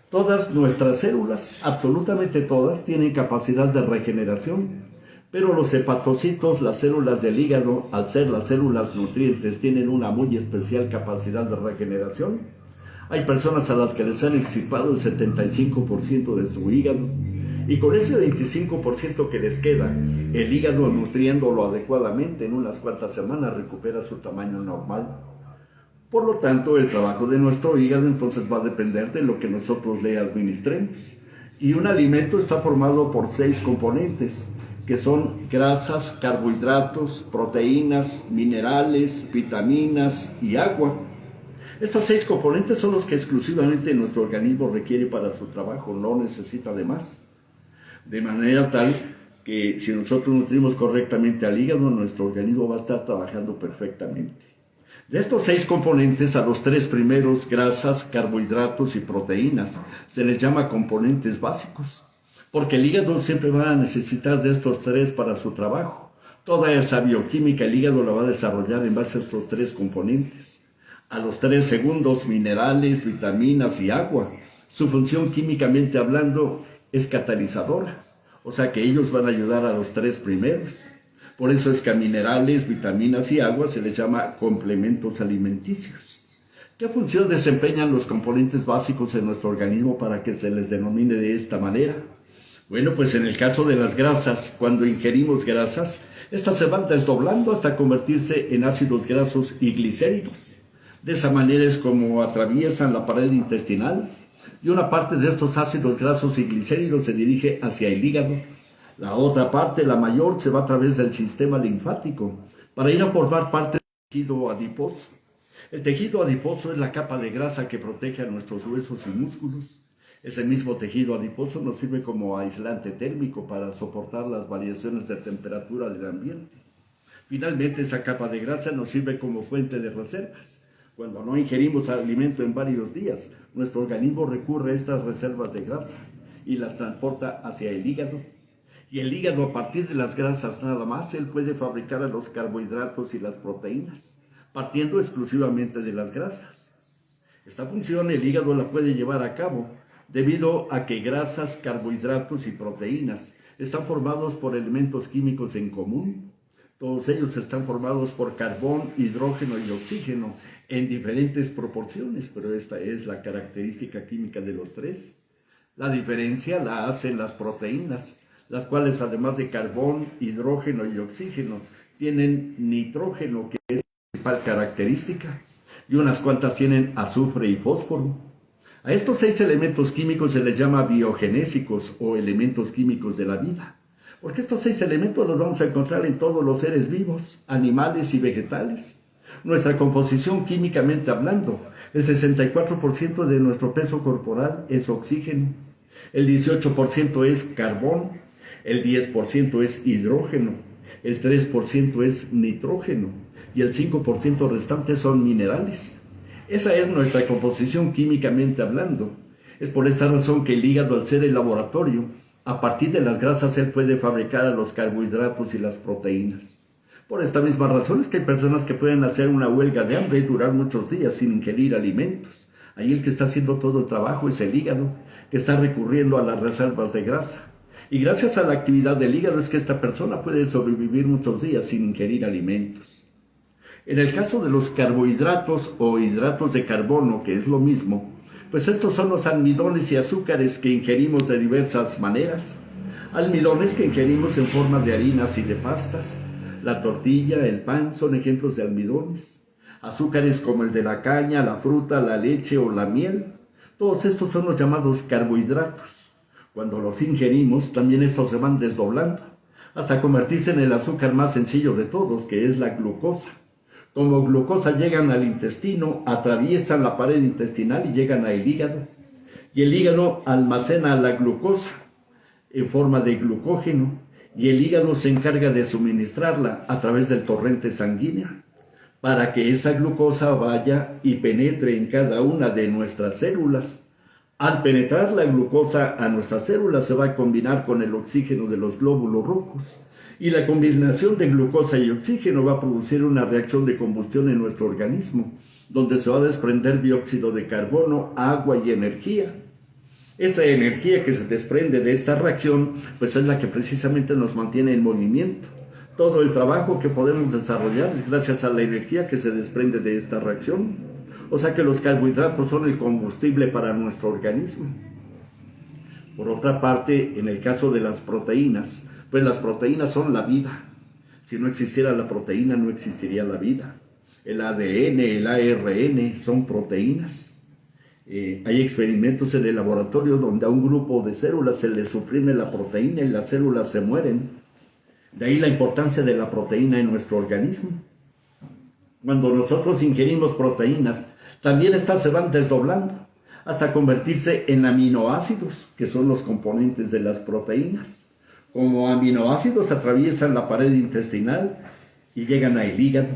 Todas nuestras células, absolutamente todas, tienen capacidad de regeneración, pero los hepatocitos, las células del hígado, al ser las células nutrientes, tienen una muy especial capacidad de regeneración. Hay personas a las que les han extirpado el 75% de su hígado, y con ese 25% que les queda, el hígado, nutriéndolo adecuadamente, en unas cuantas semanas recupera su tamaño normal. Por lo tanto, el trabajo de nuestro hígado entonces va a depender de lo que nosotros le administremos. Y un alimento está formado por 6 componentes, que son grasas, carbohidratos, proteínas, minerales, vitaminas y agua. Estos 6 componentes son los que exclusivamente nuestro organismo requiere para su trabajo, no necesita de más. De manera tal que si nosotros nutrimos correctamente al hígado, nuestro organismo va a estar trabajando perfectamente. De estos 6 componentes, a los 3 primeros, grasas, carbohidratos y proteínas, se les llama componentes básicos, porque el hígado siempre va a necesitar de estos 3 para su trabajo. Toda esa bioquímica el hígado la va a desarrollar en base a estos 3 componentes. A los 3 segundos, minerales, vitaminas y agua. Su función químicamente hablando es catalizadora, o sea que ellos van a ayudar a los 3 primeros. Por eso es que a minerales, vitaminas y agua se les llama complementos alimenticios. ¿Qué función desempeñan los componentes básicos en nuestro organismo para que se les denomine de esta manera? Bueno, pues en el caso de las grasas, cuando ingerimos grasas, estas se van desdoblando hasta convertirse en ácidos grasos y glicéridos. De esa manera es como atraviesan la pared intestinal y una parte de estos ácidos grasos y glicéridos se dirige hacia el hígado. La otra parte, la mayor, se va a través del sistema linfático para ir a formar parte del tejido adiposo. El tejido adiposo es la capa de grasa que protege a nuestros huesos y músculos. Ese mismo tejido adiposo nos sirve como aislante térmico para soportar las variaciones de temperatura del ambiente. Finalmente, esa capa de grasa nos sirve como fuente de reservas. Cuando no ingerimos alimento en varios días, nuestro organismo recurre a estas reservas de grasa y las transporta hacia el hígado. Y el hígado, a partir de las grasas nada más, él puede fabricar a los carbohidratos y las proteínas, partiendo exclusivamente de las grasas. Esta función el hígado la puede llevar a cabo debido a que grasas, carbohidratos y proteínas están formados por elementos químicos en común. Todos ellos están formados por carbón, hidrógeno y oxígeno en diferentes proporciones, pero esta es la característica química de los 3. La diferencia la hacen las proteínas, las cuales además de carbón, hidrógeno y oxígeno, tienen nitrógeno, que es la principal característica, y unas cuantas tienen azufre y fósforo. A estos 6 elementos químicos se les llama biogenésicos o elementos químicos de la vida, porque estos 6 elementos los vamos a encontrar en todos los seres vivos, animales y vegetales. Nuestra composición químicamente hablando, el 64% de nuestro peso corporal es oxígeno, el 18% es carbón, el 10% es hidrógeno, el 3% es nitrógeno y el 5% restante son minerales. Esa es nuestra composición químicamente hablando. Es por esta razón que el hígado, al ser el laboratorio, a partir de las grasas él puede fabricar a los carbohidratos y las proteínas. Por esta misma razón es que hay personas que pueden hacer una huelga de hambre y durar muchos días sin ingerir alimentos. Ahí el que está haciendo todo el trabajo es el hígado, que está recurriendo a las reservas de grasa. Y gracias a la actividad del hígado es que esta persona puede sobrevivir muchos días sin ingerir alimentos. En el caso de los carbohidratos o hidratos de carbono, que es lo mismo, pues estos son los almidones y azúcares que ingerimos de diversas maneras. Almidones que ingerimos en forma de harinas y de pastas. La tortilla, el pan son ejemplos de almidones. Azúcares como el de la caña, la fruta, la leche o la miel. Todos estos son los llamados carbohidratos. Cuando los ingerimos, también estos se van desdoblando, hasta convertirse en el azúcar más sencillo de todos, que es la glucosa. Como glucosa llegan al intestino, atraviesan la pared intestinal y llegan al hígado. Y el hígado almacena la glucosa en forma de glucógeno, y el hígado se encarga de suministrarla a través del torrente sanguíneo, para que esa glucosa vaya y penetre en cada una de nuestras células. Al penetrar la glucosa a nuestras células se va a combinar con el oxígeno de los glóbulos rojos, y la combinación de glucosa y oxígeno va a producir una reacción de combustión en nuestro organismo, donde se va a desprender dióxido de carbono, agua y energía. Esa energía que se desprende de esta reacción, pues es la que precisamente nos mantiene en movimiento. Todo el trabajo que podemos desarrollar es gracias a la energía que se desprende de esta reacción. O sea que los carbohidratos son el combustible para nuestro organismo. Por otra parte, en el caso de las proteínas, pues las proteínas son la vida. Si no existiera la proteína, no existiría la vida. El ADN, el ARN son proteínas. Hay experimentos en el laboratorio donde a un grupo de células se les suprime la proteína y las células se mueren. De ahí la importancia de la proteína en nuestro organismo. Cuando nosotros ingerimos proteínas, también estas se van desdoblando hasta convertirse en aminoácidos, que son los componentes de las proteínas. Como aminoácidos atraviesan la pared intestinal y llegan al hígado.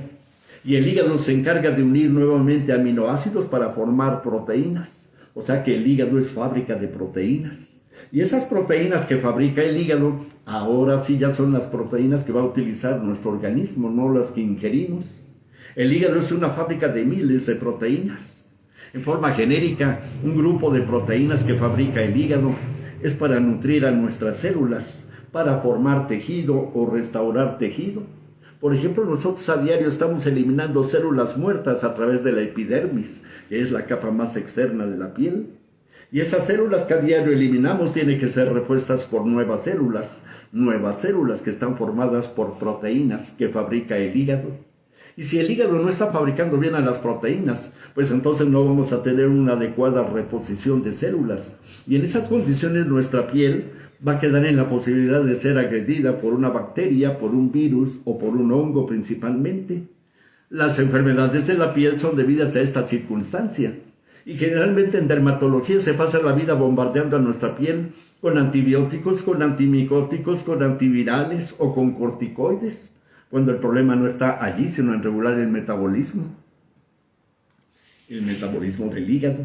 Y el hígado se encarga de unir nuevamente aminoácidos para formar proteínas. O sea que el hígado es fábrica de proteínas. Y esas proteínas que fabrica el hígado, ahora sí ya son las proteínas que va a utilizar nuestro organismo, no las que ingerimos. El hígado es una fábrica de miles de proteínas. En forma genérica, un grupo de proteínas que fabrica el hígado es para nutrir a nuestras células, para formar tejido o restaurar tejido. Por ejemplo, nosotros a diario estamos eliminando células muertas a través de la epidermis, que es la capa más externa de la piel. Y esas células que a diario eliminamos tienen que ser repuestas por nuevas células que están formadas por proteínas que fabrica el hígado. Y si el hígado no está fabricando bien a las proteínas, pues entonces no vamos a tener una adecuada reposición de células. Y en esas condiciones nuestra piel va a quedar en la posibilidad de ser agredida por una bacteria, por un virus o por un hongo principalmente. Las enfermedades de la piel son debidas a esta circunstancia. Y generalmente en dermatología se pasa la vida bombardeando a nuestra piel con antibióticos, con antimicóticos, con antivirales o con corticoides, cuando el problema no está allí, sino en regular el metabolismo del hígado.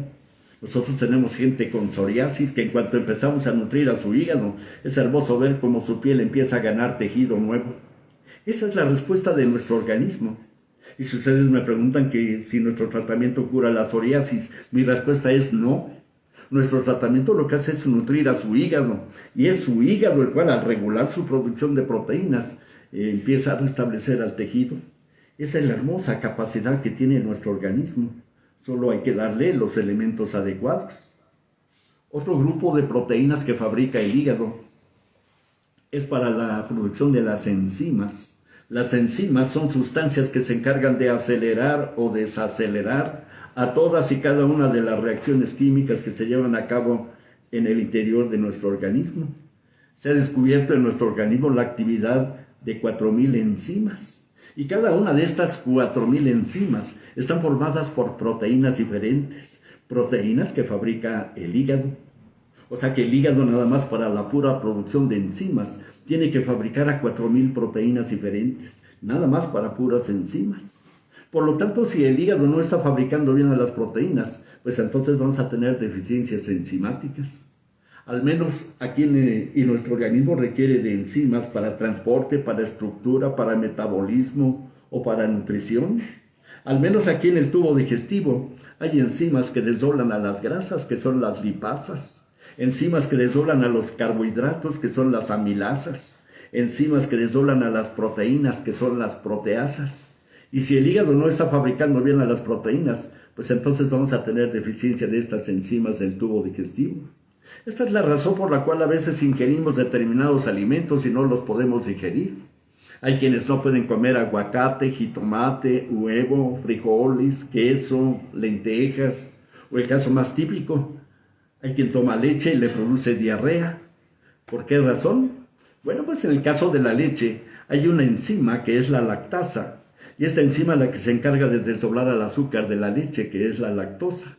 Nosotros tenemos gente con psoriasis que en cuanto empezamos a nutrir a su hígado, es hermoso ver cómo su piel empieza a ganar tejido nuevo. Esa es la respuesta de nuestro organismo. Y si ustedes me preguntan que si nuestro tratamiento cura la psoriasis, mi respuesta es no. Nuestro tratamiento lo que hace es nutrir a su hígado, y es su hígado el cual al regular su producción de proteínas empieza a restablecer al tejido. Esa es la hermosa capacidad que tiene nuestro organismo. Solo hay que darle los elementos adecuados. Otro grupo de proteínas que fabrica el hígado es para la producción de las enzimas. Las enzimas son sustancias que se encargan de acelerar o desacelerar a todas y cada una de las reacciones químicas que se llevan a cabo en el interior de nuestro organismo. Se ha descubierto en nuestro organismo la actividad de 4.000 enzimas. Y cada una de estas 4.000 enzimas están formadas por proteínas diferentes, proteínas que fabrica el hígado. O sea que el hígado nada más para la pura producción de enzimas tiene que fabricar a 4.000 proteínas diferentes, nada más para puras enzimas. Por lo tanto, si el hígado no está fabricando bien a las proteínas, pues entonces vamos a tener deficiencias enzimáticas. Al menos aquí y nuestro organismo requiere de enzimas para transporte, para estructura, para metabolismo o para nutrición. Al menos aquí en el tubo digestivo hay enzimas que desdoblan a las grasas, que son las lipasas, enzimas que desdoblan a los carbohidratos, que son las amilasas, enzimas que desdoblan a las proteínas, que son las proteasas. Y si el hígado no está fabricando bien a las proteínas, pues entonces vamos a tener deficiencia de estas enzimas del tubo digestivo. Esta es la razón por la cual a veces ingerimos determinados alimentos y no los podemos digerir. Hay quienes no pueden comer aguacate, jitomate, huevo, frijoles, queso, lentejas, o el caso más típico, hay quien toma leche y le produce diarrea. ¿Por qué razón? Bueno, pues en el caso de la leche hay una enzima que es la lactasa, y esta enzima es la que se encarga de desdoblar al azúcar de la leche, que es la lactosa.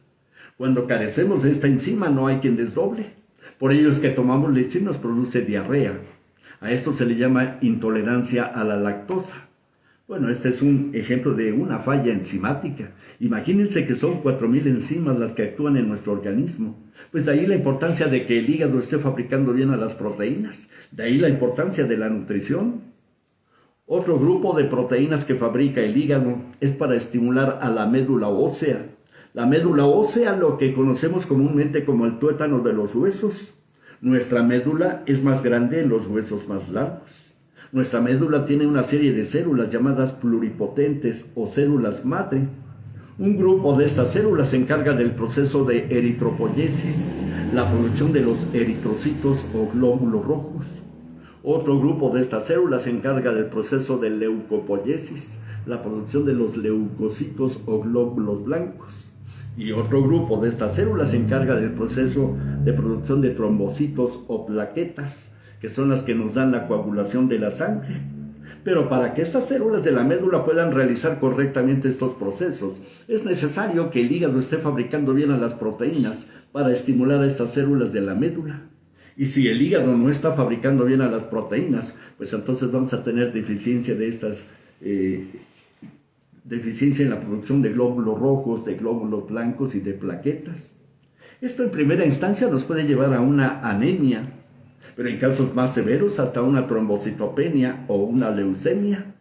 Cuando carecemos de esta enzima no hay quien desdoble. Por ello es que tomamos leche y nos produce diarrea. A esto se le llama intolerancia a la lactosa. Bueno, este es un ejemplo de una falla enzimática. Imagínense que son 4.000 enzimas las que actúan en nuestro organismo. Pues de ahí la importancia de que el hígado esté fabricando bien a las proteínas. De ahí la importancia de la nutrición. Otro grupo de proteínas que fabrica el hígado es para estimular a la médula ósea. La médula ósea, lo que conocemos comúnmente como el tuétano de los huesos. Nuestra médula es más grande en los huesos más largos. Nuestra médula tiene una serie de células llamadas pluripotentes o células madre. Un grupo de estas células se encarga del proceso de eritropoyesis, la producción de los eritrocitos o glóbulos rojos. Otro grupo de estas células se encarga del proceso de leucopoyesis, la producción de los leucocitos o glóbulos blancos. Y otro grupo de estas células se encarga del proceso de producción de trombocitos o plaquetas, que son las que nos dan la coagulación de la sangre. Pero para que estas células de la médula puedan realizar correctamente estos procesos, es necesario que el hígado esté fabricando bien a las proteínas para estimular a estas células de la médula. Y si el hígado no está fabricando bien a las proteínas, pues entonces vamos a tener deficiencia de estas deficiencia en la producción de glóbulos rojos, de glóbulos blancos y de plaquetas. Esto en primera instancia nos puede llevar a una anemia, pero en casos más severos hasta una trombocitopenia o una leucemia.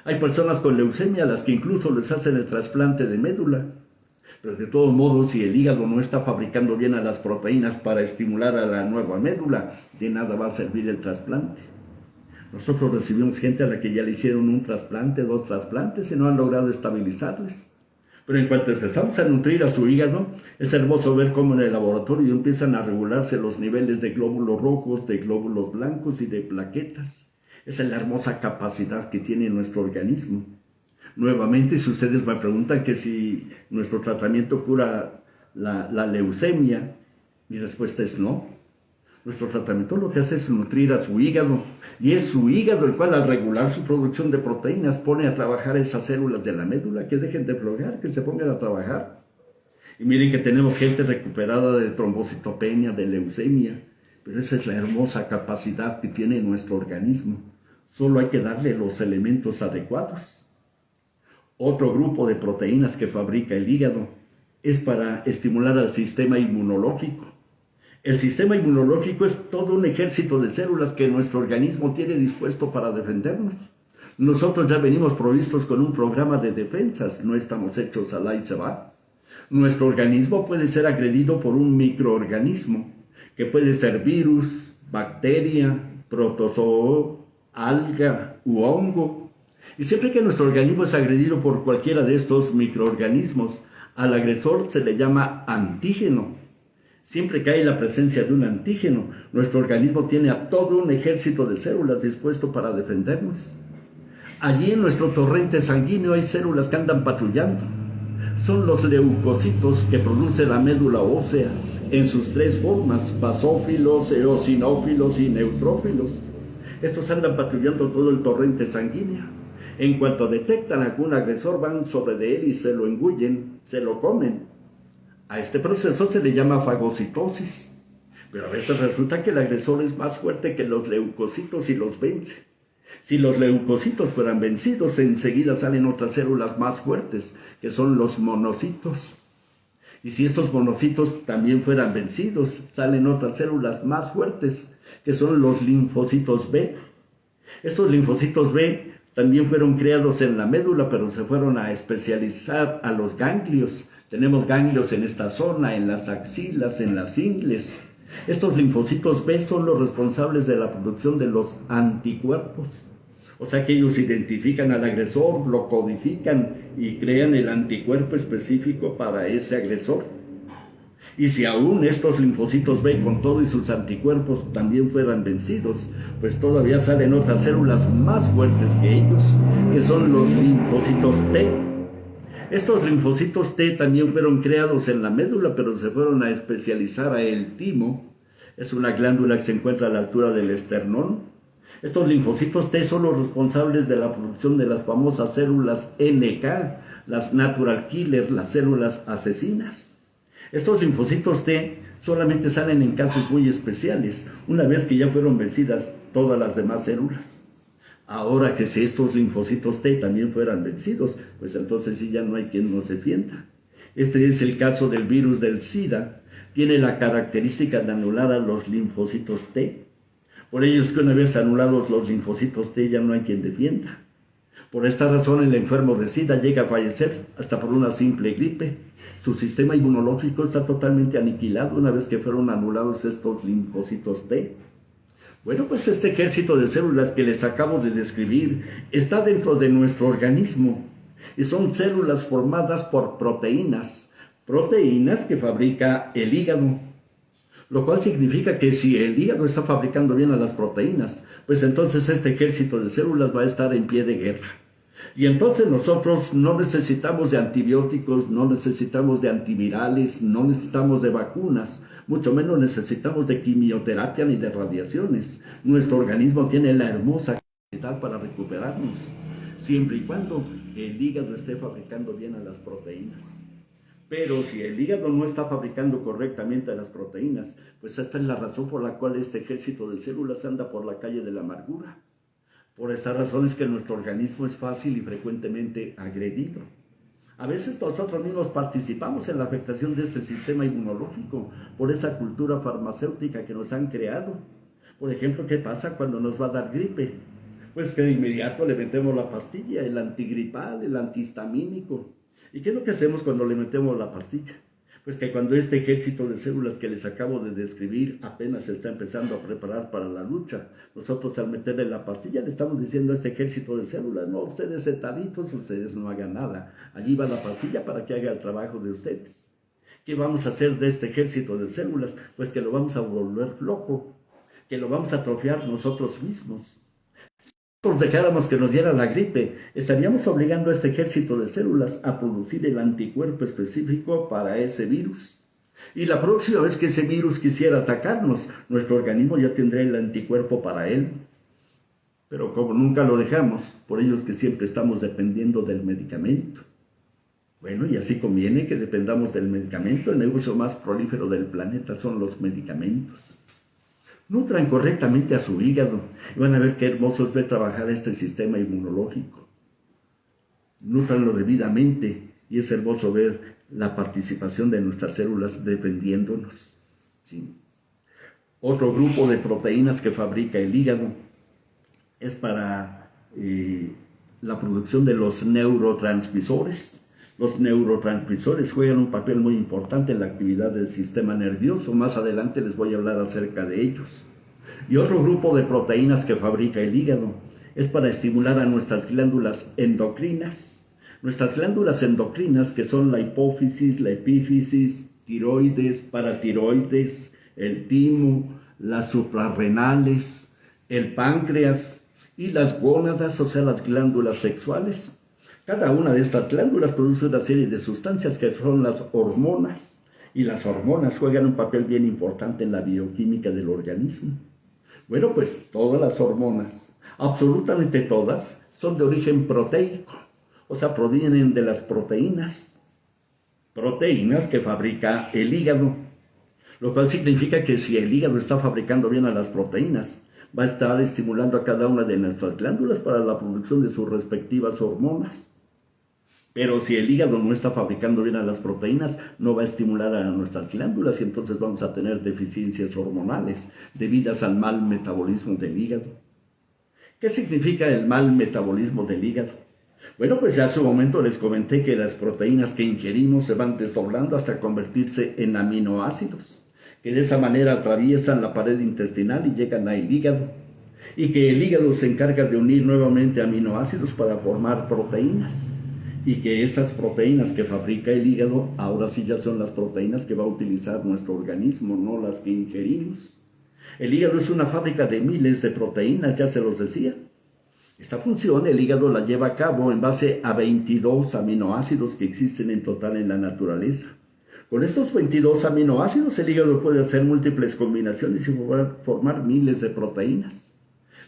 Hay personas con leucemia a las que incluso les hacen el trasplante de médula. Pero de todos modos, si el hígado no está fabricando bien a las proteínas para estimular a la nueva médula, de nada va a servir el trasplante. Nosotros recibimos gente a la que ya le hicieron un trasplante, 2 trasplantes y no han logrado estabilizarles. Pero en cuanto empezamos a nutrir a su hígado, es hermoso ver cómo en el laboratorio empiezan a regularse los niveles de glóbulos rojos, de glóbulos blancos y de plaquetas. Esa es la hermosa capacidad que tiene nuestro organismo. Nuevamente, si ustedes me preguntan que si nuestro tratamiento cura la leucemia, mi respuesta es no. Nuestro tratamiento lo que hace es nutrir a su hígado, y es su hígado el cual, al regular su producción de proteínas, pone a trabajar esas células de la médula, que dejen de florear, que se pongan a trabajar. Y miren que tenemos gente recuperada de trombocitopenia, de leucemia, pero esa es la hermosa capacidad que tiene nuestro organismo. Solo hay que darle los elementos adecuados. Otro grupo de proteínas que fabrica el hígado es para estimular al sistema inmunológico. El sistema inmunológico es todo un ejército de células que nuestro organismo tiene dispuesto para defendernos. Nosotros ya venimos provistos con un programa de defensas, no estamos hechos al ahí se va. Nuestro organismo puede ser agredido por un microorganismo, que puede ser virus, bacteria, protozoo, alga u hongo. Y siempre que nuestro organismo es agredido por cualquiera de estos microorganismos, al agresor se le llama antígeno. Siempre que hay la presencia de un antígeno, nuestro organismo tiene a todo un ejército de células dispuesto para defendernos. Allí en nuestro torrente sanguíneo hay células que andan patrullando. Son los leucocitos que produce la médula ósea en sus 3 formas: basófilos, eosinófilos y neutrófilos. Estos andan patrullando todo el torrente sanguíneo. En cuanto detectan algún agresor, van sobre de él y se lo engullen, se lo comen. A este proceso se le llama fagocitosis, pero a veces resulta que el agresor es más fuerte que los leucocitos y los vence. Si los leucocitos fueran vencidos, enseguida salen otras células más fuertes, que son los monocitos. Y si estos monocitos también fueran vencidos, salen otras células más fuertes, que son los linfocitos B. Estos linfocitos B también fueron creados en la médula, pero se fueron a especializar a los ganglios. Tenemos ganglios en esta zona, en las axilas, en las ingles. Estos linfocitos B son los responsables de la producción de los anticuerpos. O sea que ellos identifican al agresor, lo codifican y crean el anticuerpo específico para ese agresor. Y si aún estos linfocitos B, con todo y sus anticuerpos, también fueran vencidos, pues todavía salen otras células más fuertes que ellos, que son los linfocitos T. Estos linfocitos T también fueron creados en la médula, pero se fueron a especializar a el timo. Es una glándula que se encuentra a la altura del esternón. Estos linfocitos T son los responsables de la producción de las famosas células NK, las natural killer, las células asesinas. Estos linfocitos T solamente salen en casos muy especiales, una vez que ya fueron vencidas todas las demás células. Ahora que si estos linfocitos T también fueran vencidos, pues entonces sí ya no hay quien nos defienda. Este es el caso del virus del SIDA. Tiene la característica de anular a los linfocitos T. Por ello es que una vez anulados los linfocitos T ya no hay quien defienda. Por esta razón el enfermo de SIDA llega a fallecer hasta por una simple gripe Su sistema inmunológico está totalmente aniquilado una vez que fueron anulados estos linfocitos T. Bueno, pues este ejército de células que les acabo de describir está dentro de nuestro organismo y son células formadas por proteínas que fabrica el hígado, lo cual significa que si el hígado está fabricando bien a las proteínas, pues entonces este ejército de células va a estar en pie de guerra. Y entonces nosotros no necesitamos de antibióticos, no necesitamos de antivirales, no necesitamos de vacunas, mucho menos necesitamos de quimioterapia ni de radiaciones. Nuestro organismo tiene la hermosa capacidad para recuperarnos, siempre y cuando el hígado esté fabricando bien a las proteínas. Pero si el hígado no está fabricando correctamente las proteínas, pues esta es la razón por la cual este ejército de células anda por la calle de la amargura. Por esta razón es que nuestro organismo es fácil y frecuentemente agredido. A veces nosotros mismos participamos en la afectación de este sistema inmunológico por esa cultura farmacéutica que nos han creado. Por ejemplo, ¿qué pasa cuando nos va a dar gripe? Pues que de inmediato le metemos la pastilla, el antigripal, el antihistamínico. ¿Y qué es lo que hacemos cuando le metemos la pastilla? Pues que cuando este ejército de células que les acabo de describir apenas se está empezando a preparar para la lucha, nosotros al meterle la pastilla le estamos diciendo a este ejército de células: no, ustedes sentaditos, ustedes no hagan nada, allí va la pastilla para que haga el trabajo de ustedes. ¿Qué vamos a hacer de este ejército de células? Pues que lo vamos a volver flojo, que lo vamos a atrofiar nosotros mismos. Si nosotros dejáramos que nos diera la gripe, estaríamos obligando a este ejército de células a producir el anticuerpo específico para ese virus. Y la próxima vez que ese virus quisiera atacarnos, nuestro organismo ya tendrá el anticuerpo para él. Pero como nunca lo dejamos, por ello es que siempre estamos dependiendo del medicamento. Bueno, y así conviene que dependamos del medicamento. El negocio más prolífero del planeta son los medicamentos. Nutran correctamente a su hígado y van a ver qué hermoso es ver trabajar este sistema inmunológico. Nútranlo debidamente y es hermoso ver la participación de nuestras células defendiéndonos. ¿Sí? Otro grupo de proteínas que fabrica el hígado es para la producción de los neurotransmisores. Los neurotransmisores juegan un papel muy importante en la actividad del sistema nervioso. Más adelante les voy a hablar acerca de ellos. Y otro grupo de proteínas que fabrica el hígado es para estimular a nuestras glándulas endocrinas. Nuestras glándulas endocrinas, que son la hipófisis, la epífisis, tiroides, paratiroides, el timo, las suprarrenales, el páncreas y las gónadas, o sea, las glándulas sexuales. Cada una de estas glándulas produce una serie de sustancias que son las hormonas, y las hormonas juegan un papel bien importante en la bioquímica del organismo. Bueno, pues todas las hormonas, absolutamente todas, son de origen proteico, o sea, provienen de las proteínas que fabrica el hígado, lo cual significa que si el hígado está fabricando bien a las proteínas, va a estar estimulando a cada una de nuestras glándulas para la producción de sus respectivas hormonas. Pero si el hígado no está fabricando bien a las proteínas, no va a estimular a nuestras glándulas y entonces vamos a tener deficiencias hormonales debidas al mal metabolismo del hígado. ¿Qué significa el mal metabolismo del hígado? Bueno, pues ya hace un momento les comenté que las proteínas que ingerimos se van desdoblando hasta convertirse en aminoácidos, que de esa manera atraviesan la pared intestinal y llegan al hígado, y que el hígado se encarga de unir nuevamente aminoácidos para formar proteínas. Y que esas proteínas que fabrica el hígado, ahora sí ya son las proteínas que va a utilizar nuestro organismo, no las que ingerimos. El hígado es una fábrica de miles de proteínas, ya se los decía. Esta función el hígado la lleva a cabo en base a 22 aminoácidos que existen en total en la naturaleza. Con estos 22 aminoácidos el hígado puede hacer múltiples combinaciones y formar miles de proteínas.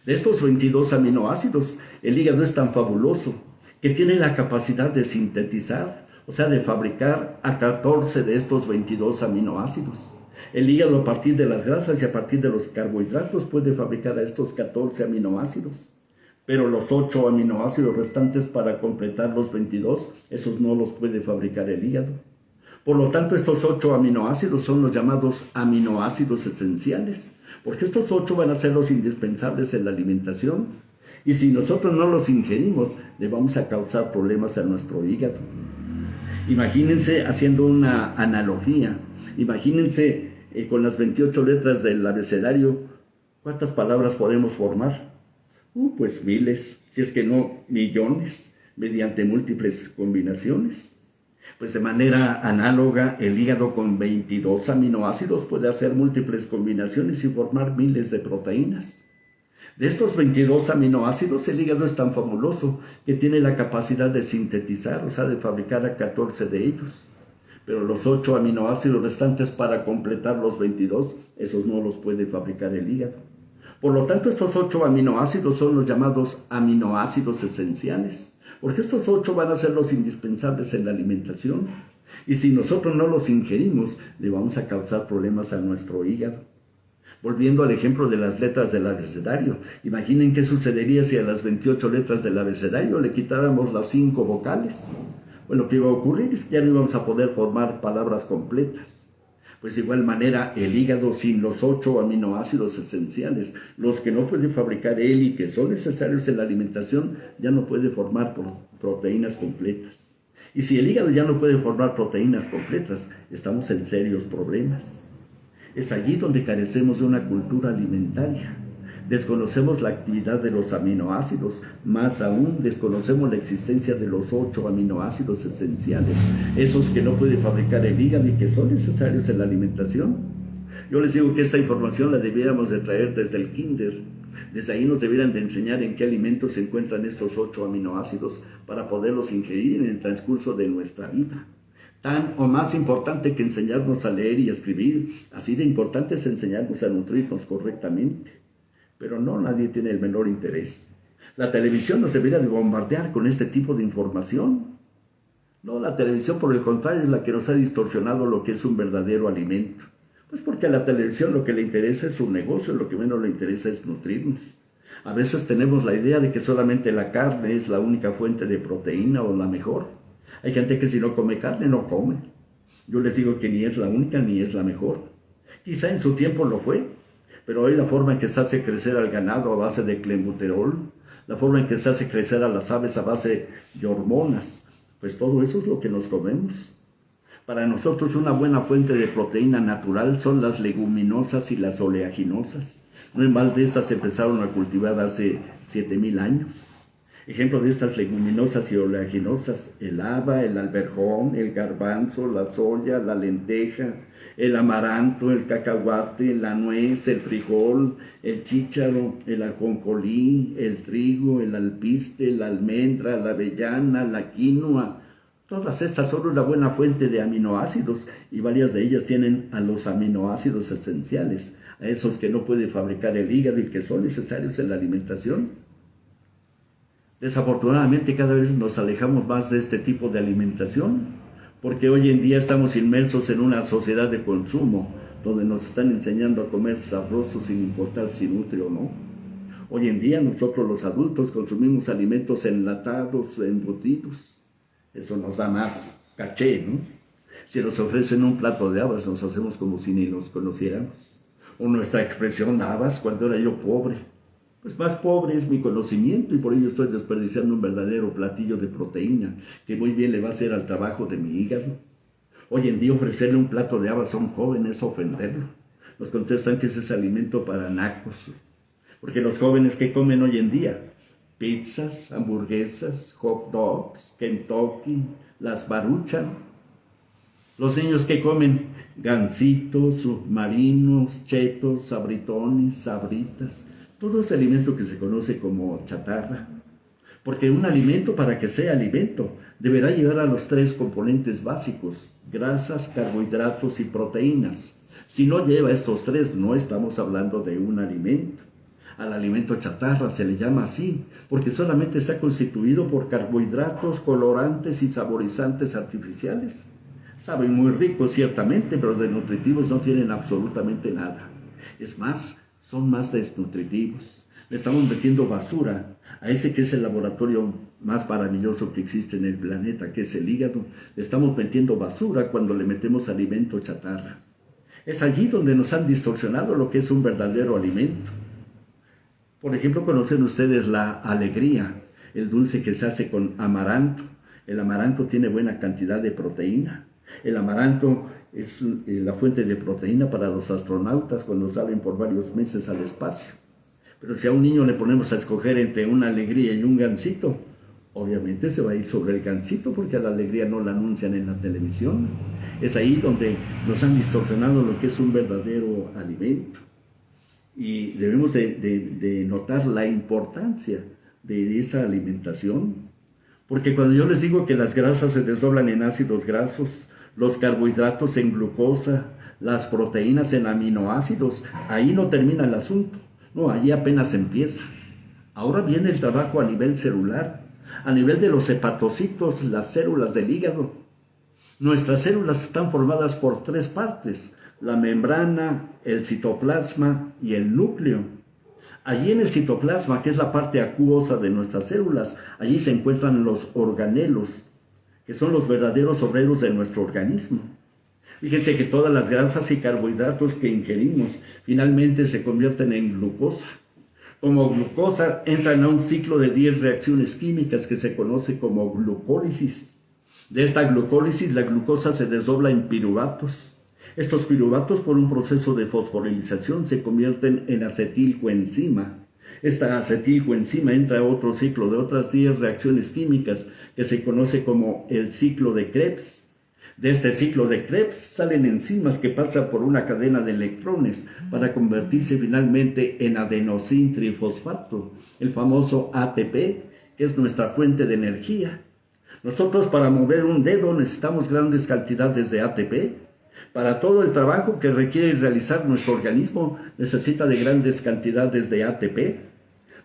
De estos 22 aminoácidos, el hígado es tan fabuloso que tiene la capacidad de sintetizar, o sea, de fabricar a 14 de estos 22 aminoácidos. El hígado, a partir de las grasas y a partir de los carbohidratos, puede fabricar a estos 14 aminoácidos. Pero los 8 aminoácidos restantes para completar los 22, esos no los puede fabricar el hígado. Por lo tanto, estos 8 aminoácidos son los llamados aminoácidos esenciales, porque estos 8 van a ser los indispensables en la alimentación. Y si nosotros no los ingerimos, le vamos a causar problemas a nuestro hígado. Imagínense haciendo una analogía, imagínense con las 28 letras del abecedario, ¿cuántas palabras podemos formar? Pues miles, si es que no millones, mediante múltiples combinaciones. Pues de manera análoga, el hígado con 22 aminoácidos puede hacer múltiples combinaciones y formar miles de proteínas. De estos 22 aminoácidos, el hígado es tan fabuloso que tiene la capacidad de sintetizar, o sea, de fabricar a 14 de ellos. Pero los 8 aminoácidos restantes para completar los 22, esos no los puede fabricar el hígado. Por lo tanto, estos 8 aminoácidos son los llamados aminoácidos esenciales, porque estos 8 van a ser los indispensables en la alimentación. Y si nosotros no los ingerimos, le vamos a causar problemas a nuestro hígado. Volviendo al ejemplo de las letras del abecedario, imaginen qué sucedería si a las 28 letras del abecedario le quitáramos las 5 vocales. Bueno, lo que iba a ocurrir es que ya no íbamos a poder formar palabras completas. Pues de igual manera, el hígado sin los 8 aminoácidos esenciales, los que no puede fabricar él y que son necesarios en la alimentación, ya no puede formar proteínas completas. Y si el hígado ya no puede formar proteínas completas, estamos en serios problemas. Es allí donde carecemos de una cultura alimentaria. Desconocemos la actividad de los aminoácidos, más aún desconocemos la existencia de los 8 aminoácidos esenciales, esos que no puede fabricar el hígado y que son necesarios en la alimentación. Yo les digo que esta información la debiéramos de traer desde el kinder. Desde ahí nos debieran de enseñar en qué alimentos se encuentran estos 8 aminoácidos para poderlos ingerir en el transcurso de nuestra vida. Tan o más importante que enseñarnos a leer y a escribir, así de importante es enseñarnos a nutrirnos correctamente. Pero no, nadie tiene el menor interés. La televisión nos debería de bombardear con este tipo de información. No, la televisión, por el contrario, es la que nos ha distorsionado lo que es un verdadero alimento. Pues porque a la televisión lo que le interesa es su negocio, lo que menos le interesa es nutrirnos. A veces tenemos la idea de que solamente la carne es la única fuente de proteína o la mejor. Hay gente que si no come carne, no come. Yo les digo que ni es la única ni es la mejor. Quizá en su tiempo lo fue, pero hoy la forma en que se hace crecer al ganado a base de clenbuterol, la forma en que se hace crecer a las aves a base de hormonas, pues todo eso es lo que nos comemos. Para nosotros una buena fuente de proteína natural son las leguminosas y las oleaginosas. No en balde estas se empezaron a cultivar hace 7,000 años. Ejemplo de estas leguminosas y oleaginosas, el haba, el alberjón, el garbanzo, la soya, la lenteja, el amaranto, el cacahuate, la nuez, el frijol, el chícharo, el ajonjolí, el trigo, el alpiste, la almendra, la avellana, la quinoa. Todas estas son una buena fuente de aminoácidos y varias de ellas tienen a los aminoácidos esenciales, a esos que no puede fabricar el hígado y que son necesarios en la alimentación. Desafortunadamente cada vez nos alejamos más de este tipo de alimentación, porque hoy en día estamos inmersos en una sociedad de consumo, donde nos están enseñando a comer sabroso sin importar si nutre o no. Hoy en día nosotros los adultos consumimos alimentos enlatados, embutidos. Eso nos da más caché, ¿no? Si nos ofrecen un plato de habas, nos hacemos como si ni los conociéramos. O nuestra expresión habas cuando era yo pobre. Pues más pobre es mi conocimiento y por ello estoy desperdiciando un verdadero platillo de proteína que muy bien le va a hacer al trabajo de mi hígado. Hoy en día ofrecerle un plato de habas a un joven es ofenderlo. Nos contestan que ese es alimento para nacos. Porque los jóvenes que comen hoy en día, pizzas, hamburguesas, hot dogs, Kentucky, las Maruchan. Los niños que comen gansitos, submarinos, chetos, sabritones, sabritas. Todo ese alimento que se conoce como chatarra. Porque un alimento, para que sea alimento, deberá llevar a los 3 componentes básicos: grasas, carbohidratos y proteínas. Si no lleva estos 3, no estamos hablando de un alimento. Al alimento chatarra se le llama así, porque solamente está constituido por carbohidratos, colorantes y saborizantes artificiales. Saben muy ricos, ciertamente, pero de nutritivos no tienen absolutamente nada. Es más, son más desnutritivos. Le estamos metiendo basura a ese que es el laboratorio más maravilloso que existe en el planeta, que es el hígado. Le estamos metiendo basura cuando le metemos alimento chatarra. Es allí donde nos han distorsionado lo que es un verdadero alimento. Por ejemplo, conocen ustedes la alegría, el dulce que se hace con amaranto. El amaranto tiene buena cantidad de proteína. El amaranto es la fuente de proteína para los astronautas cuando salen por varios meses al espacio. Pero si a un niño le ponemos a escoger entre una alegría y un gansito, obviamente se va a ir sobre el gansito porque a la alegría no la anuncian en la televisión. Es ahí donde nos han distorsionado lo que es un verdadero alimento. Y debemos de notar la importancia de esa alimentación. Porque cuando yo les digo que las grasas se desdoblan en ácidos grasos, los carbohidratos en glucosa, las proteínas en aminoácidos, ahí no termina el asunto. No, allí apenas empieza. Ahora viene el trabajo a nivel celular, a nivel de los hepatocitos, las células del hígado. Nuestras células están formadas por 3 partes, la membrana, el citoplasma y el núcleo. Allí en el citoplasma, que es la parte acuosa de nuestras células, allí se encuentran los organelos, que son los verdaderos obreros de nuestro organismo. Fíjense que todas las grasas y carbohidratos que ingerimos finalmente se convierten en glucosa. Como glucosa entran a un ciclo de 10 reacciones químicas que se conoce como glucólisis. De esta glucólisis, la glucosa se desdobla en piruvatos. Estos piruvatos, por un proceso de fosforilización, se convierten en acetilcoenzima. Esta acetilcoenzima entra a otro ciclo de otras 10 reacciones químicas que se conoce como el ciclo de Krebs. De este ciclo de Krebs salen enzimas que pasan por una cadena de electrones para convertirse finalmente en adenosintrifosfato, el famoso ATP, que es nuestra fuente de energía. Nosotros para mover un dedo necesitamos grandes cantidades de ATP. Para todo el trabajo que requiere realizar nuestro organismo necesita de grandes cantidades de ATP.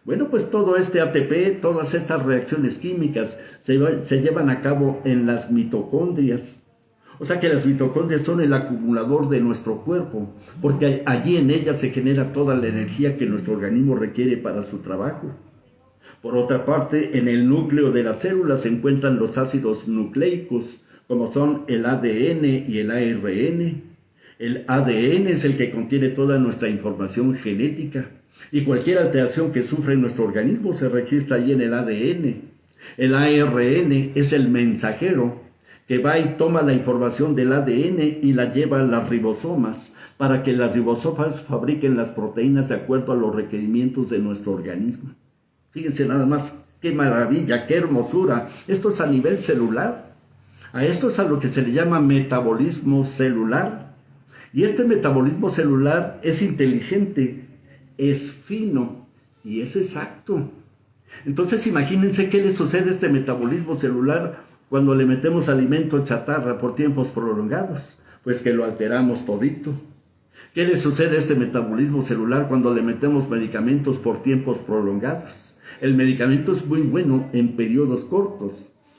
Bueno, pues todo este ATP, todas estas reacciones químicas se llevan a cabo en las mitocondrias. O sea que las mitocondrias son el acumulador de nuestro cuerpo, porque allí en ellas se genera toda la energía que nuestro organismo requiere para su trabajo. Por otra parte, en el núcleo de las células se encuentran los ácidos nucleicos, como son el ADN y el ARN. El ADN es el que contiene toda nuestra información genética, y cualquier alteración que sufre nuestro organismo se registra allí en el ADN. El ARN es el mensajero que va y toma la información del ADN y la lleva a las ribosomas, para que las ribosomas fabriquen las proteínas de acuerdo a los requerimientos de nuestro organismo. Fíjense nada más, qué maravilla, qué hermosura. Esto es a nivel celular. A esto es a lo que se le llama metabolismo celular. Y este metabolismo celular es inteligente, es fino y es exacto. Entonces imagínense qué le sucede a este metabolismo celular cuando le metemos alimento chatarra por tiempos prolongados, pues que lo alteramos todito. ¿Qué le sucede a este metabolismo celular cuando le metemos medicamentos por tiempos prolongados? El medicamento es muy bueno en periodos cortos.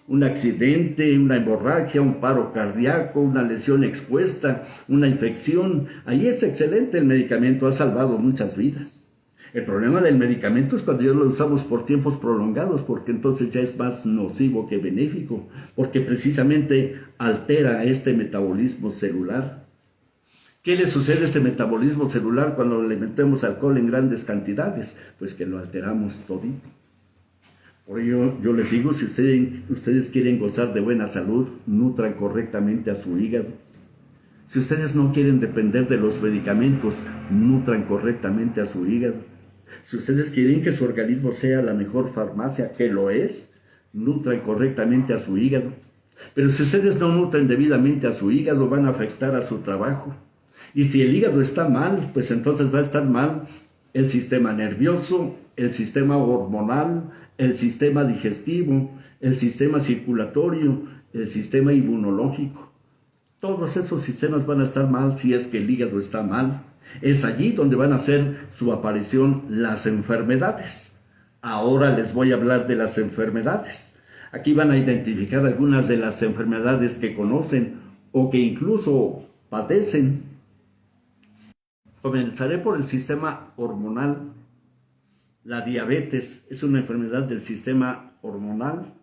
Un accidente, una hemorragia, un paro cardíaco, una lesión expuesta, una infección. Ahí es excelente el medicamento, ha salvado muchas vidas. El problema del medicamento es cuando ya lo usamos por tiempos prolongados, porque entonces ya es más nocivo que benéfico, porque precisamente altera este metabolismo celular. ¿Qué le sucede a este metabolismo celular cuando le metemos alcohol en grandes cantidades? Pues que lo alteramos todito. Por ello yo les digo, si ustedes quieren gozar de buena salud, nutran correctamente a su hígado. Si ustedes no quieren depender de los medicamentos, nutran correctamente a su hígado. Si ustedes quieren que su organismo sea la mejor farmacia, que lo es, nutran correctamente a su hígado. Pero si ustedes no nutren debidamente a su hígado, van a afectar a su trabajo. Y si el hígado está mal, pues entonces va a estar mal el sistema nervioso, el sistema hormonal, el sistema digestivo, el sistema circulatorio, el sistema inmunológico. Todos esos sistemas van a estar mal si es que el hígado está mal. Es allí donde van a hacer su aparición las enfermedades. Ahora les voy a hablar de las enfermedades. Aquí van a identificar algunas de las enfermedades que conocen o que incluso padecen. Comenzaré por el sistema hormonal. La diabetes es una enfermedad del sistema hormonal.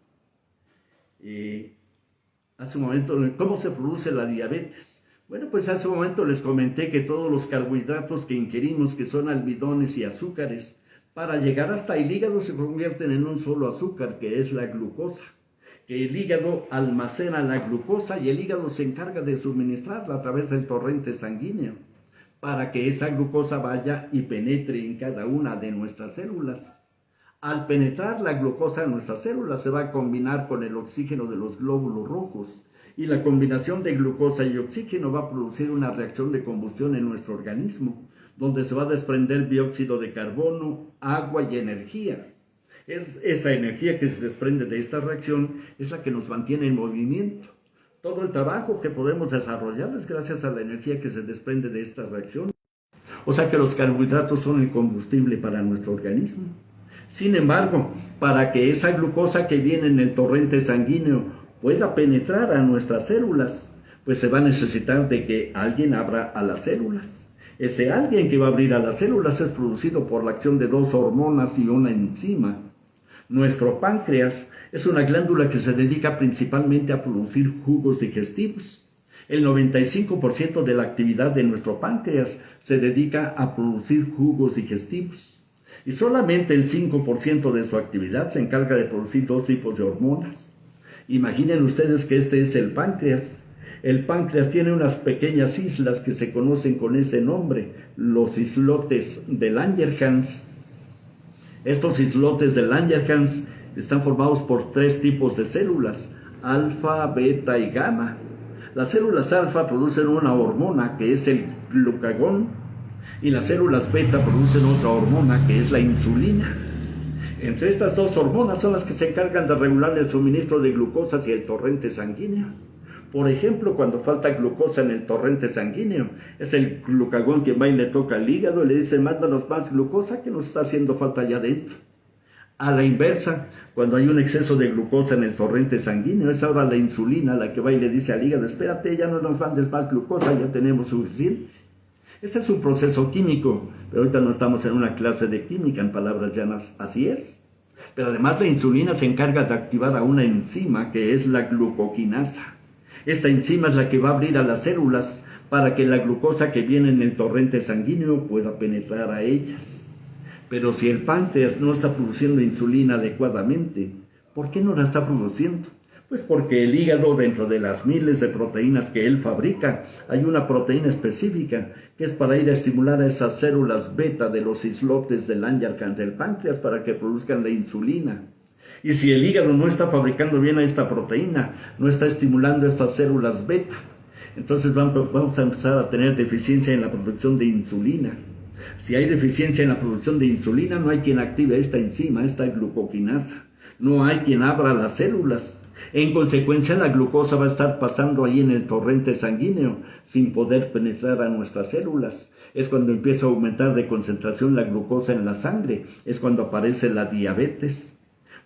Hace un momento, ¿cómo se produce la diabetes? Bueno, pues hace un momento les comenté que todos los carbohidratos que ingerimos, que son almidones y azúcares, para llegar hasta el hígado se convierten en un solo azúcar, que es la glucosa. que el hígado almacena la glucosa y el hígado se encarga de suministrarla a través del torrente sanguíneo para que esa glucosa vaya y penetre en cada una de nuestras células. Al penetrar la glucosa en nuestras células se va a combinar con el oxígeno de los glóbulos rojos y la combinación de glucosa y oxígeno va a producir una reacción de combustión en nuestro organismo, donde se va a desprender dióxido de carbono, agua y energía. Esa energía que se desprende de esta reacción es la que nos mantiene en movimiento. Todo el trabajo que podemos desarrollar es gracias a la energía que se desprende de esta reacción. O sea que los carbohidratos son el combustible para nuestro organismo. Sin embargo, para que esa glucosa que viene en el torrente sanguíneo pueda penetrar a nuestras células, pues se va a necesitar de que alguien abra a las células. Ese alguien que va a abrir a las células es producido por la acción de dos hormonas y una enzima. Nuestro páncreas es una glándula que se dedica principalmente a producir jugos digestivos. El 95% de la actividad de nuestro páncreas se dedica a producir jugos digestivos. Y solamente el 5% de su actividad se encarga de producir dos tipos de hormonas. Imaginen ustedes que este es el páncreas. El páncreas tiene unas pequeñas islas que se conocen con ese nombre, los islotes de Langerhans. Estos islotes de Langerhans están formados por tres tipos de células, alfa, beta y gamma. Las células alfa producen una hormona que es el glucagón y las células beta producen otra hormona que es la insulina. Entre estas dos hormonas son las que se encargan de regular el suministro de glucosa hacia el torrente sanguíneo. Por ejemplo, cuando falta glucosa en el torrente sanguíneo, es el glucagón quien va y le toca al hígado y le dice, mándanos más glucosa que nos está haciendo falta allá adentro. A la inversa, cuando hay un exceso de glucosa en el torrente sanguíneo, es ahora la insulina la que va y le dice al hígado, espérate, ya no nos mandes más glucosa, ya tenemos suficiente. Este es un proceso químico, pero ahorita no estamos en una clase de química, en palabras llanas, así es. Pero además la insulina se encarga de activar a una enzima que es la glucoquinasa. Esta enzima es la que va a abrir a las células para que la glucosa que viene en el torrente sanguíneo pueda penetrar a ellas. Pero si el páncreas no está produciendo insulina adecuadamente, ¿por qué no la está produciendo? Pues porque el hígado, dentro de las miles de proteínas que él fabrica, hay una proteína específica que es para ir a estimular a esas células beta de los islotes de Langerhans del páncreas para que produzcan la insulina. Y si el hígado no está fabricando bien a esta proteína, no está estimulando estas células beta, entonces vamos a empezar a tener deficiencia en la producción de insulina. Si hay deficiencia en la producción de insulina, no hay quien active esta enzima, esta glucoquinasa. No hay quien abra las células. En consecuencia, la glucosa va a estar pasando ahí en el torrente sanguíneo sin poder penetrar a nuestras células. Es cuando empieza a aumentar de concentración la glucosa en la sangre. Es cuando aparece la diabetes.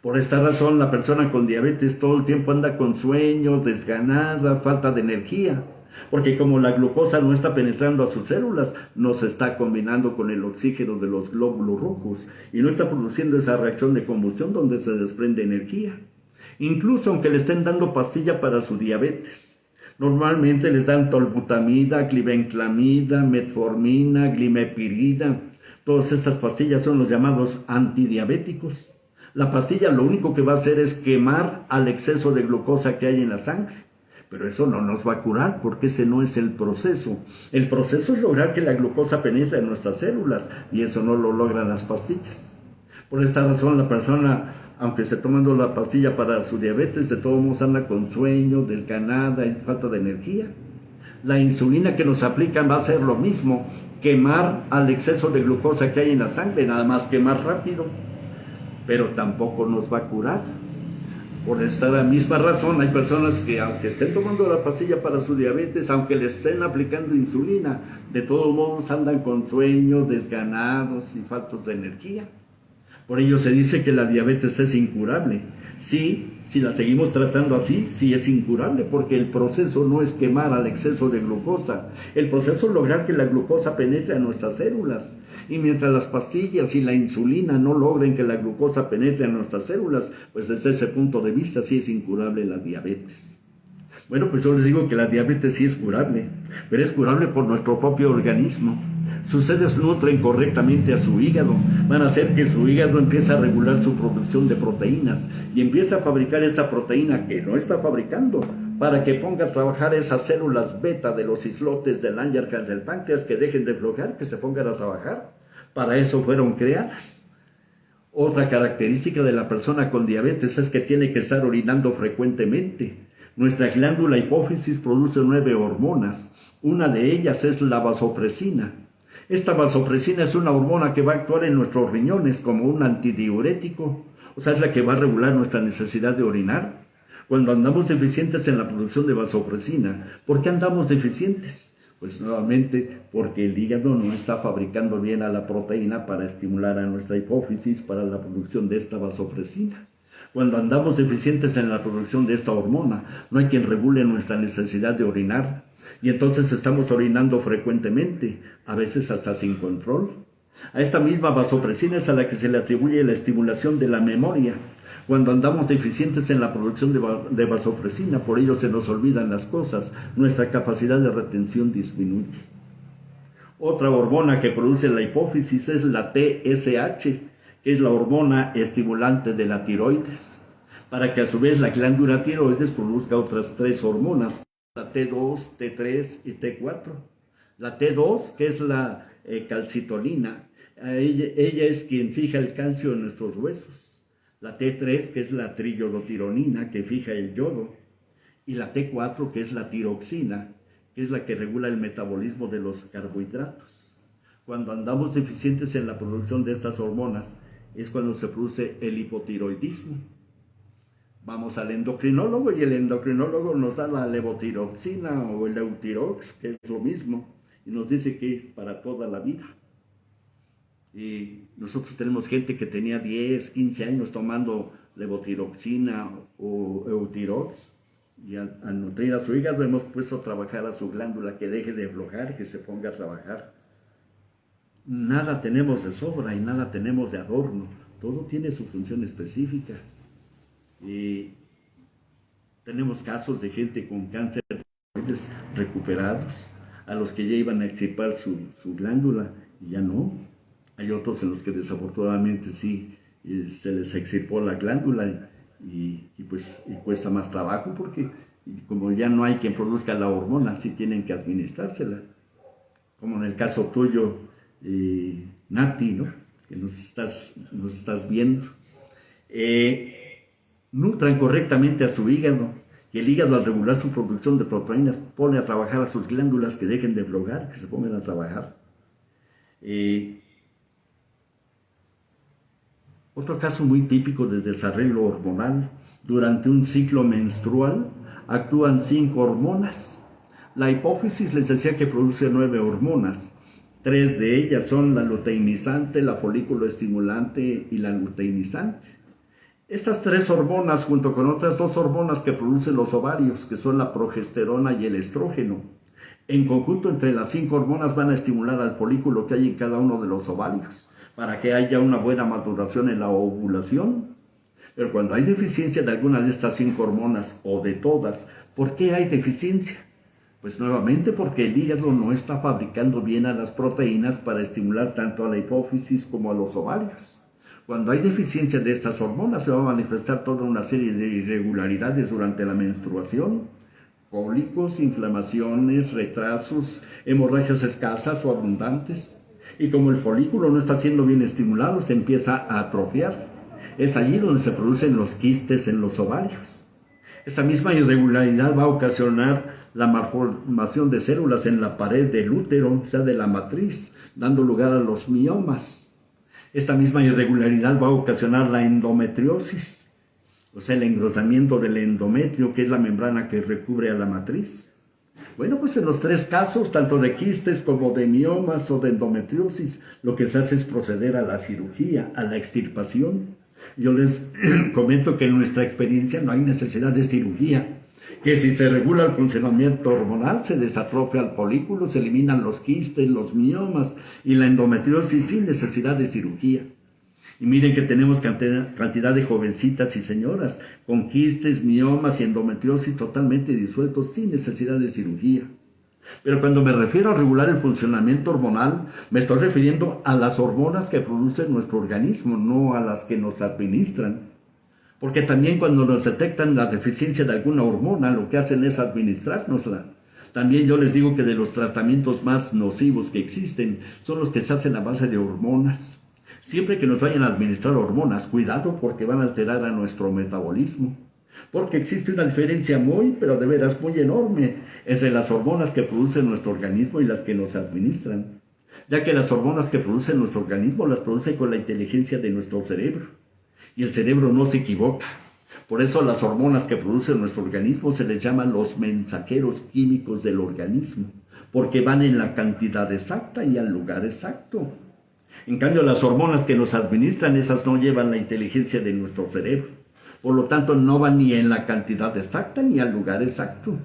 Por esta razón, la persona con diabetes todo el tiempo anda con sueño, desganada, falta de energía. Porque como la glucosa no está penetrando a sus células, no se está combinando con el oxígeno de los glóbulos rojos y no está produciendo esa reacción de combustión donde se desprende energía. Incluso aunque le estén dando pastilla para su diabetes. Normalmente les dan tolbutamida, glibenclamida, metformina, glimepirida. Todas estas pastillas son los llamados antidiabéticos. La pastilla lo único que va a hacer es quemar al exceso de glucosa que hay en la sangre. Pero eso no nos va a curar porque ese no es el proceso. El proceso es lograr que la glucosa penetre en nuestras células y eso no lo logran las pastillas. Por esta razón la persona, aunque esté tomando la pastilla para su diabetes, de todos modos anda con sueño, desganada y falta de energía. La insulina que nos aplican va a ser lo mismo, quemar al exceso de glucosa que hay en la sangre, nada más que más rápido. Pero tampoco nos va a curar. Por esta misma razón hay personas que aunque estén tomando la pastilla para su diabetes, aunque le estén aplicando insulina, de todos modos andan con sueño, desganados y faltos de energía. Por ello se dice que la diabetes es incurable. Sí, si la seguimos tratando así, sí es incurable, porque el proceso no es quemar al exceso de glucosa. El proceso es lograr que la glucosa penetre a nuestras células. Y mientras las pastillas y la insulina no logren que la glucosa penetre a nuestras células, pues desde ese punto de vista sí es incurable la diabetes. Bueno, pues yo les digo que la diabetes sí es curable, pero es curable por nuestro propio organismo. Si ustedes nutren correctamente a su hígado, van a hacer que su hígado empiece a regular su producción de proteínas y empiece a fabricar esa proteína que no está fabricando, para que ponga a trabajar esas células beta de los islotes del Langerhans del páncreas, que dejen de flojar, que se pongan a trabajar. Para eso fueron creadas. Otra característica de la persona con diabetes es que tiene que estar orinando frecuentemente. Nuestra glándula hipófisis produce 9 hormonas. Una de ellas es la vasopresina. Esta vasopresina es una hormona que va a actuar en nuestros riñones como un antidiurético, o sea, es la que va a regular nuestra necesidad de orinar. Cuando andamos deficientes en la producción de vasopresina, ¿por qué andamos deficientes? Pues nuevamente porque el hígado no está fabricando bien a la proteína para estimular a nuestra hipófisis para la producción de esta vasopresina. Cuando andamos deficientes en la producción de esta hormona, no hay quien regule nuestra necesidad de orinar. Y entonces estamos orinando frecuentemente, a veces hasta sin control. A esta misma vasopresina es a la que se le atribuye la estimulación de la memoria. Cuando andamos deficientes en la producción de vasopresina, por ello se nos olvidan las cosas, nuestra capacidad de retención disminuye. Otra hormona que produce la hipófisis es la TSH, que es la hormona estimulante de la tiroides, para que a su vez la glándula tiroides produzca otras 3 hormonas, la T2, T3 y T4. La T2, que es la calcitolina, ella es quien fija el calcio en nuestros huesos. La T3, que es la triiodotironina, que fija el yodo. Y la T4, que es la tiroxina, que es la que regula el metabolismo de los carbohidratos. Cuando andamos deficientes en la producción de estas hormonas, es cuando se produce el hipotiroidismo. Vamos al endocrinólogo y el endocrinólogo nos da la levotiroxina o el Eutirox, que es lo mismo, y nos dice que es para toda la vida. Y nosotros tenemos gente que tenía 10, 15 años tomando levotiroxina o Eutirox, y al nutrir a su hígado hemos puesto a trabajar a su glándula, que deje de aflojar, que se ponga a trabajar. Nada tenemos de sobra y nada tenemos de adorno, todo tiene su función específica. Y tenemos casos de gente con cáncer recuperados, a los que ya iban a extirpar su glándula y ya no. Hay otros en los que desafortunadamente sí se les extirpó la glándula y cuesta más trabajo, porque como ya no hay quien produzca la hormona, sí tienen que administrársela. Como en el caso tuyo, Nati, ¿no? Que nos estás viendo. Nutran correctamente a su hígado, y el hígado, al regular su producción de proteínas, pone a trabajar a sus glándulas, que dejen de flojar, que se pongan a trabajar. Otro caso muy típico de desarreglo hormonal: durante un ciclo menstrual actúan 5 hormonas. La hipófisis les decía que produce 9 hormonas. 3 de ellas son la luteinizante, la folículo estimulante y la luteinizante. Estas 3 hormonas, junto con otras 2 hormonas que producen los ovarios, que son la progesterona y el estrógeno, en conjunto entre las 5 hormonas van a estimular al folículo que hay en cada uno de los ovarios, para que haya una buena maduración en la ovulación. Pero cuando hay deficiencia de alguna de estas 5 hormonas, o de todas, ¿por qué hay deficiencia? Pues nuevamente porque el hígado no está fabricando bien a las proteínas para estimular tanto a la hipófisis como a los ovarios. Cuando hay deficiencia de estas hormonas, se va a manifestar toda una serie de irregularidades durante la menstruación: cólicos, inflamaciones, retrasos, hemorragias escasas o abundantes. Y como el folículo no está siendo bien estimulado, se empieza a atrofiar. Es allí donde se producen los quistes en los ovarios. Esta misma irregularidad va a ocasionar la malformación de células en la pared del útero, o sea, de la matriz, dando lugar a los miomas. Esta misma irregularidad va a ocasionar la endometriosis, o sea, el engrosamiento del endometrio, que es la membrana que recubre a la matriz. Bueno, pues en los 3 casos, tanto de quistes como de miomas o de endometriosis, lo que se hace es proceder a la cirugía, a la extirpación. Yo les comento que en nuestra experiencia no hay necesidad de cirugía, que si se regula el funcionamiento hormonal, se desatrofia el folículo, se eliminan los quistes, los miomas y la endometriosis sin necesidad de cirugía. Y miren que tenemos cantidad de jovencitas y señoras con quistes, miomas y endometriosis totalmente disueltos sin necesidad de cirugía. Pero cuando me refiero a regular el funcionamiento hormonal, me estoy refiriendo a las hormonas que produce nuestro organismo, no a las que nos administran. Porque también cuando nos detectan la deficiencia de alguna hormona, lo que hacen es administrárnosla. También yo les digo que de los tratamientos más nocivos que existen son los que se hacen a base de hormonas. Siempre que nos vayan a administrar hormonas, cuidado porque van a alterar a nuestro metabolismo. Porque existe una diferencia pero de veras muy enorme entre las hormonas que produce nuestro organismo y las que nos administran. Ya que las hormonas que produce nuestro organismo las produce con la inteligencia de nuestro cerebro. Y el cerebro no se equivoca. Por eso las hormonas que produce nuestro organismo se les llaman los mensajeros químicos del organismo, porque van en la cantidad exacta y al lugar exacto. En cambio, las hormonas que nos administran, esas no llevan la inteligencia de nuestro cerebro. Por lo tanto, no van ni en la cantidad exacta ni al lugar exacto.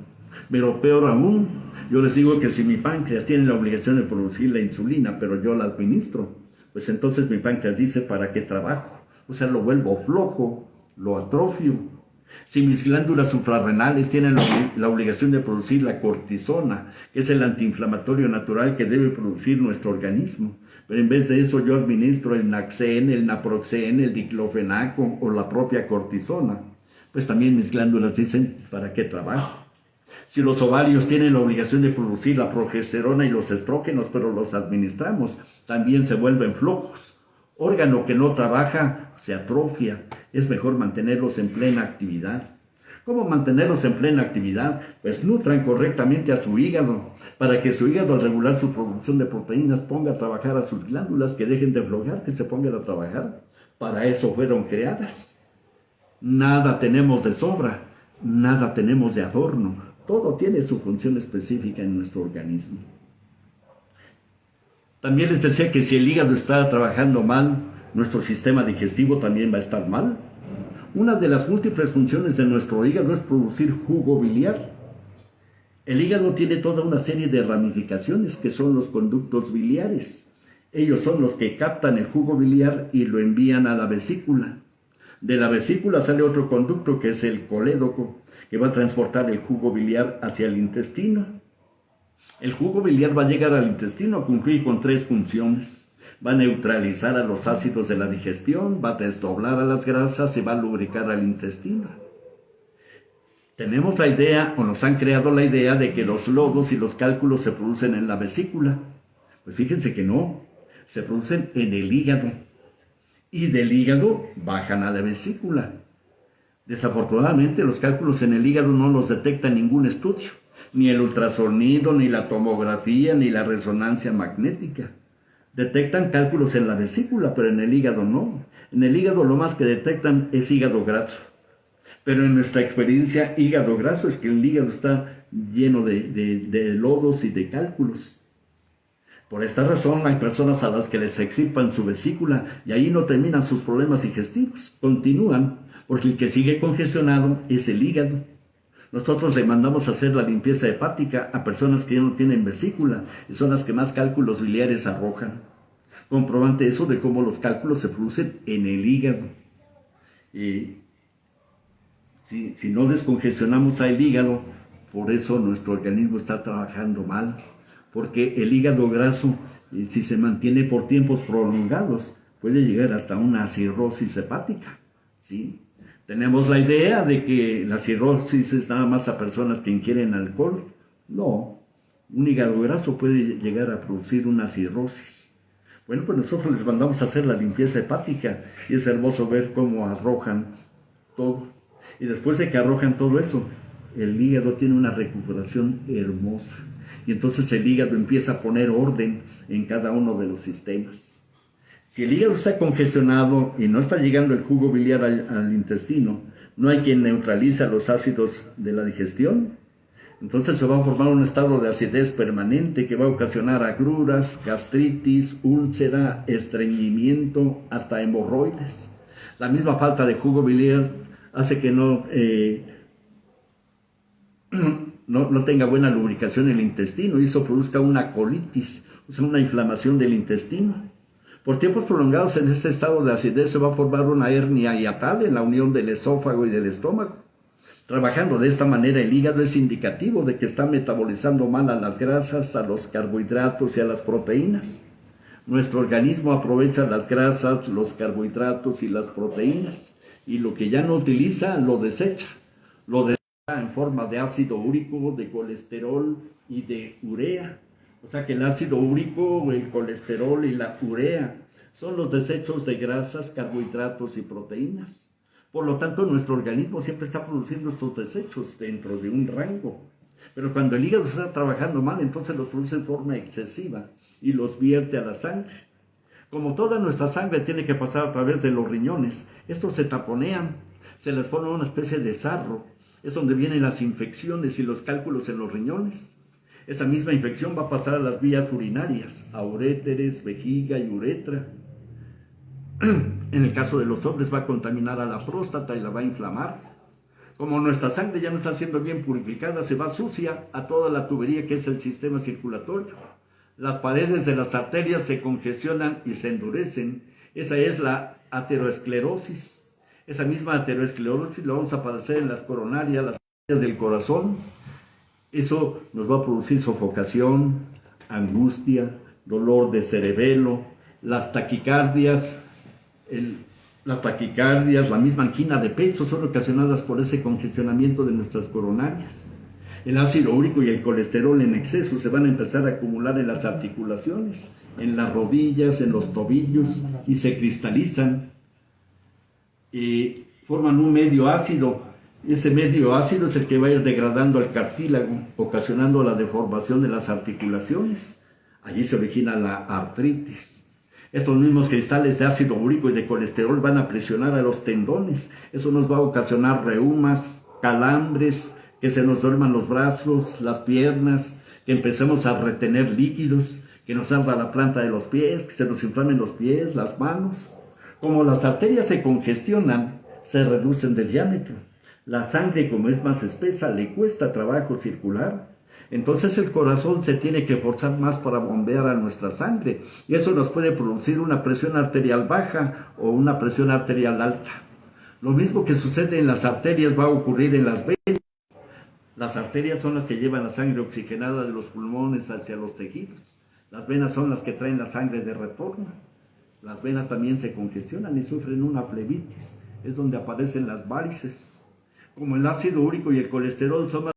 Pero peor aún, yo les digo que si mi páncreas tiene la obligación de producir la insulina, pero yo la administro, pues entonces mi páncreas dice, ¿para qué trabajo? O sea, lo vuelvo flojo, lo atrofio. Si mis glándulas suprarrenales tienen la obligación de producir la cortisona, que es el antiinflamatorio natural que debe producir nuestro organismo, pero en vez de eso yo administro el Naxen, el Naproxen, el diclofenaco o la propia cortisona, pues también mis glándulas dicen, ¿para qué trabajo? Si los ovarios tienen la obligación de producir la progesterona y los estrógenos, pero los administramos, también se vuelven flojos. Órgano que no trabaja se atrofia. Es mejor mantenerlos en plena actividad. ¿Cómo mantenerlos en plena actividad? Pues nutran correctamente a su hígado, para que su hígado al regular su producción de proteínas ponga a trabajar a sus glándulas, que dejen de aflojar, que se pongan a trabajar. Para eso fueron creadas. Nada tenemos de sobra, nada tenemos de adorno. Todo tiene su función específica en nuestro organismo. También les decía que si el hígado está trabajando mal, nuestro sistema digestivo también va a estar mal. Una de las múltiples funciones de nuestro hígado es producir jugo biliar. El hígado tiene toda una serie de ramificaciones que son los conductos biliares. Ellos son los que captan el jugo biliar y lo envían a la vesícula. De la vesícula sale otro conducto que es el colédoco, que va a transportar el jugo biliar hacia el intestino. El jugo biliar va a llegar al intestino a cumplir con 3 funciones. Va a neutralizar a los ácidos de la digestión, va a desdoblar a las grasas y va a lubricar al intestino. Tenemos la idea, o nos han creado la idea, de que los lodos y los cálculos se producen en la vesícula. Pues fíjense que no, se producen en el hígado. Y del hígado bajan a la vesícula. Desafortunadamente, los cálculos en el hígado no los detecta ningún estudio. Ni el ultrasonido, ni la tomografía, ni la resonancia magnética. Detectan cálculos en la vesícula, pero en el hígado no. En el hígado lo más que detectan es hígado graso. Pero en nuestra experiencia, hígado graso es que el hígado está lleno de lodos y de cálculos. Por esta razón hay personas a las que les excipan su vesícula y ahí no terminan sus problemas digestivos. Continúan, porque el que sigue congestionado es el hígado. Nosotros le mandamos a hacer la limpieza hepática a personas que ya no tienen vesícula y son las que más cálculos biliares arrojan. Comprobante eso de cómo los cálculos se producen en el hígado. Y si no descongestionamos al hígado, por eso nuestro organismo está trabajando mal. Porque el hígado graso, si se mantiene por tiempos prolongados, puede llegar hasta una cirrosis hepática, ¿sí? Tenemos la idea de que la cirrosis es nada más a personas que ingieren alcohol. No, un hígado graso puede llegar a producir una cirrosis. Bueno, pues nosotros les mandamos a hacer la limpieza hepática y es hermoso ver cómo arrojan todo. Y después de que arrojan todo eso, el hígado tiene una recuperación hermosa. Y entonces el hígado empieza a poner orden en cada uno de los sistemas. Si el hígado está congestionado y no está llegando el jugo biliar al intestino, no hay quien neutralice los ácidos de la digestión, entonces se va a formar un estado de acidez permanente que va a ocasionar agruras, gastritis, úlcera, estreñimiento, hasta hemorroides. La misma falta de jugo biliar hace que no tenga buena lubricación el intestino y eso produzca una colitis, o sea, una inflamación del intestino. Por tiempos prolongados en este estado de acidez se va a formar una hernia hiatal en la unión del esófago y del estómago. Trabajando de esta manera, el hígado es indicativo de que está metabolizando mal a las grasas, a los carbohidratos y a las proteínas. Nuestro organismo aprovecha las grasas, los carbohidratos y las proteínas, y lo que ya no utiliza lo desecha. Lo desecha en forma de ácido úrico, de colesterol y de urea. O sea que el ácido úrico, el colesterol y la urea son los desechos de grasas, carbohidratos y proteínas. Por lo tanto, nuestro organismo siempre está produciendo estos desechos dentro de un rango. Pero cuando el hígado está trabajando mal, entonces los produce en forma excesiva y los vierte a la sangre. Como toda nuestra sangre tiene que pasar a través de los riñones, estos se taponean, se les pone una especie de sarro. Es donde vienen las infecciones y los cálculos en los riñones. Esa misma infección va a pasar a las vías urinarias, a uréteres, vejiga y uretra. En el caso de los hombres va a contaminar a la próstata y la va a inflamar. Como nuestra sangre ya no está siendo bien purificada, se va sucia a toda la tubería que es el sistema circulatorio. Las paredes de las arterias se congestionan y se endurecen. Esa es la aterosclerosis. Esa misma aterosclerosis la vamos a padecer en las coronarias, las arterias del corazón. Eso nos va a producir sofocación, angustia, dolor de cerebelo, las taquicardias, la misma angina de pecho son ocasionadas por ese congestionamiento de nuestras coronarias. El ácido úrico y el colesterol en exceso se van a empezar a acumular en las articulaciones, en las rodillas, en los tobillos, y se cristalizan y forman un medio ácido. Ese medio ácido es el que va a ir degradando el cartílago, ocasionando la deformación de las articulaciones. Allí se origina la artritis. Estos mismos cristales de ácido úrico y de colesterol van a presionar a los tendones. Eso nos va a ocasionar reumas, calambres, que se nos duerman los brazos, las piernas, que empecemos a retener líquidos, que nos arda la planta de los pies, que se nos inflamen los pies, las manos. Como las arterias se congestionan, se reducen de diámetro. La sangre, como es más espesa, le cuesta trabajo circular. Entonces el corazón se tiene que forzar más para bombear a nuestra sangre, y eso nos puede producir una presión arterial baja o una presión arterial alta. Lo mismo que sucede en las arterias va a ocurrir en las venas. Las arterias son las que llevan la sangre oxigenada de los pulmones hacia los tejidos. Las venas son las que traen la sangre de retorno. Las venas también se congestionan y sufren una flebitis. Es donde aparecen las varices. Como el ácido úrico y el colesterol son más